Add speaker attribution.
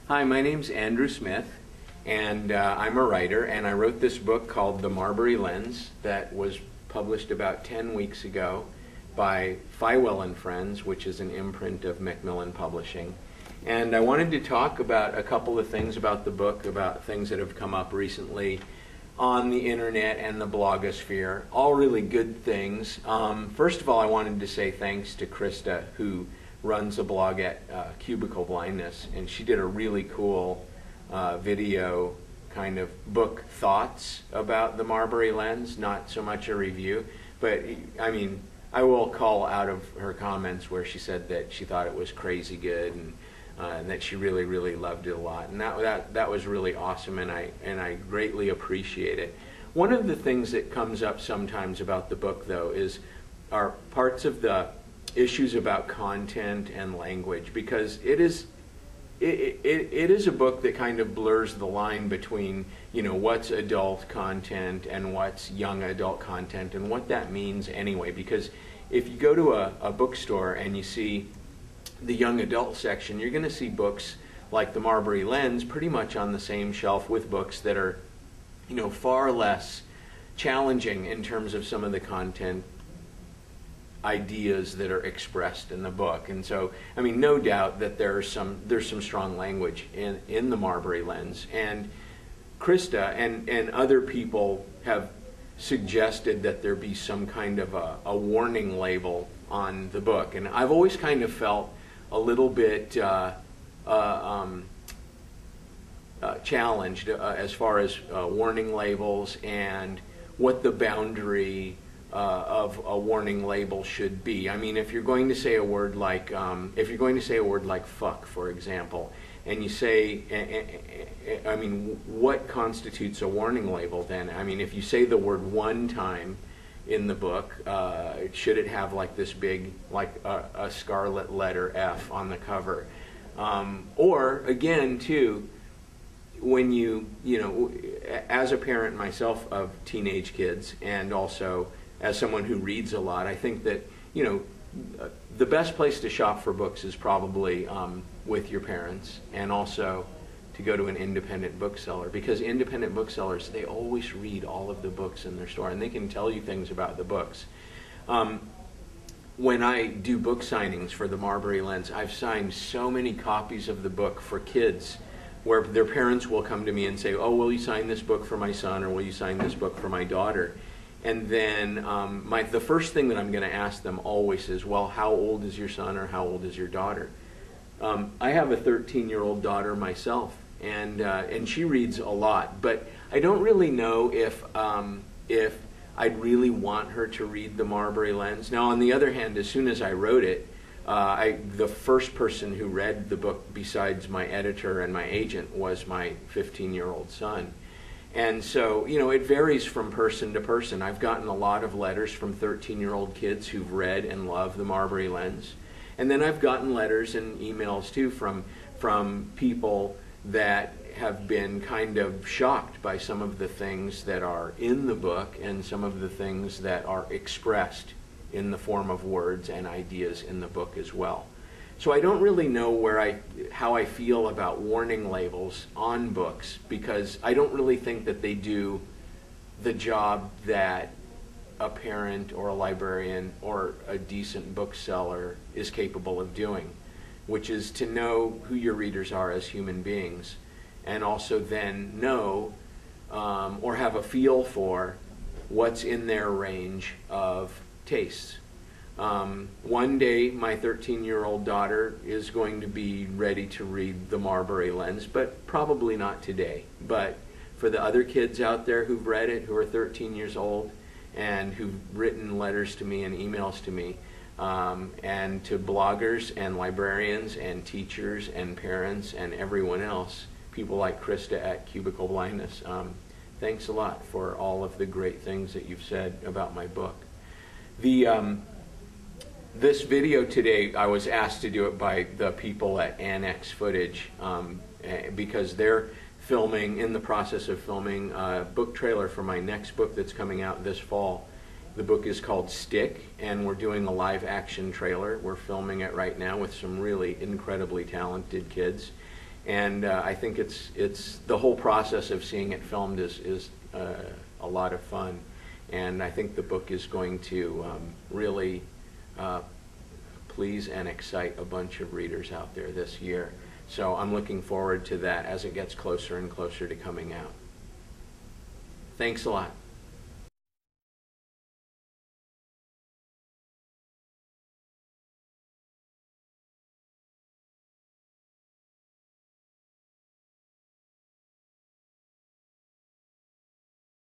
Speaker 1: Hi, my name's Andrew Smith, and I'm a writer, and I wrote this book called The Marbury Lens that was published about 10 weeks ago by Fywell and Friends, which is an imprint of Macmillan Publishing. And I wanted to talk about a couple of things about the book, about things that have come up recently on the internet and the blogosphere, all really good things. First of all, I wanted to say thanks to Krista, who runs a blog at TheCubicleBlindness, and she did a really cool video kind of book thoughts about the Marbury Lens, not so much a review, but I mean, I will call out of her comments where she said that she thought it was crazy good and that she really, really loved it a lot, and that was really awesome, and I greatly appreciate it. One of the things that comes up sometimes about the book, though, are parts of the issues about content and language, because it is a book that kind of blurs the line between, you know, what's adult content and what's young adult content, and what that means anyway. Because if you go to a bookstore and you see the young adult section, you're going to see books like the Marbury Lens pretty much on the same shelf with books that are, you know, far less challenging in terms of some of the content ideas that are expressed in the book. And so, I mean, no doubt that there's some strong language in the Marbury Lens. And Krista and other people have suggested that there be some kind of a warning label on the book. And I've always kind of felt a little bit challenged as far as warning labels and what the boundary of a warning label should be. I mean, if you're going to say a word like fuck, for example, and you say, I mean, what constitutes a warning label then? I mean, if you say the word one time in the book, should it have like this big, like a scarlet letter F on the cover? Or again, too, when you know, as a parent myself of teenage kids, and also as someone who reads a lot, I think that, you know, the best place to shop for books is probably with your parents, and also to go to an independent bookseller, because independent booksellers, they always read all of the books in their store, and they can tell you things about the books. When I do book signings for the Marbury Lens, I've signed so many copies of the book for kids where their parents will come to me and say, oh, will you sign this book for my son, or will you sign this book for my daughter? And then the first thing that I'm going to ask them always is, well, how old is your son, or how old is your daughter? I have a 13-year-old daughter myself, and she reads a lot, but I don't really know if I'd really want her to read the Marbury Lens. Now, on the other hand, as soon as I wrote it, the first person who read the book besides my editor and my agent was my 15-year-old son. And so, you know, it varies from person to person. I've gotten a lot of letters from 13-year-old kids who've read and love the Marbury Lens. And then I've gotten letters and emails, too, from people that have been kind of shocked by some of the things that are in the book and some of the things that are expressed in the form of words and ideas in the book as well. So I don't really know how I feel about warning labels on books, because I don't really think that they do the job that a parent or a librarian or a decent bookseller is capable of doing, which is to know who your readers are as human beings, and also then know or have a feel for what's in their range of tastes. One day, my 13-year-old daughter is going to be ready to read the Marbury Lens, but probably not today. But for the other kids out there who've read it, who are 13 years old, and who've written letters to me and emails to me, and to bloggers and librarians and teachers and parents and everyone else, people like Krista at Cubicle Blindness, thanks a lot for all of the great things that you've said about my book. This video today, I was asked to do it by the people at Annex Footage, because they're in the process of filming a book trailer for my next book that's coming out this fall. The book is called Stick, and we're doing a live action trailer. We're filming it right now with some really incredibly talented kids. And I think it's the whole process of seeing it filmed is a lot of fun. And I think the book is going to really please and excite a bunch of readers out there this year. So I'm looking forward to that as it gets closer and closer to coming out. Thanks a lot.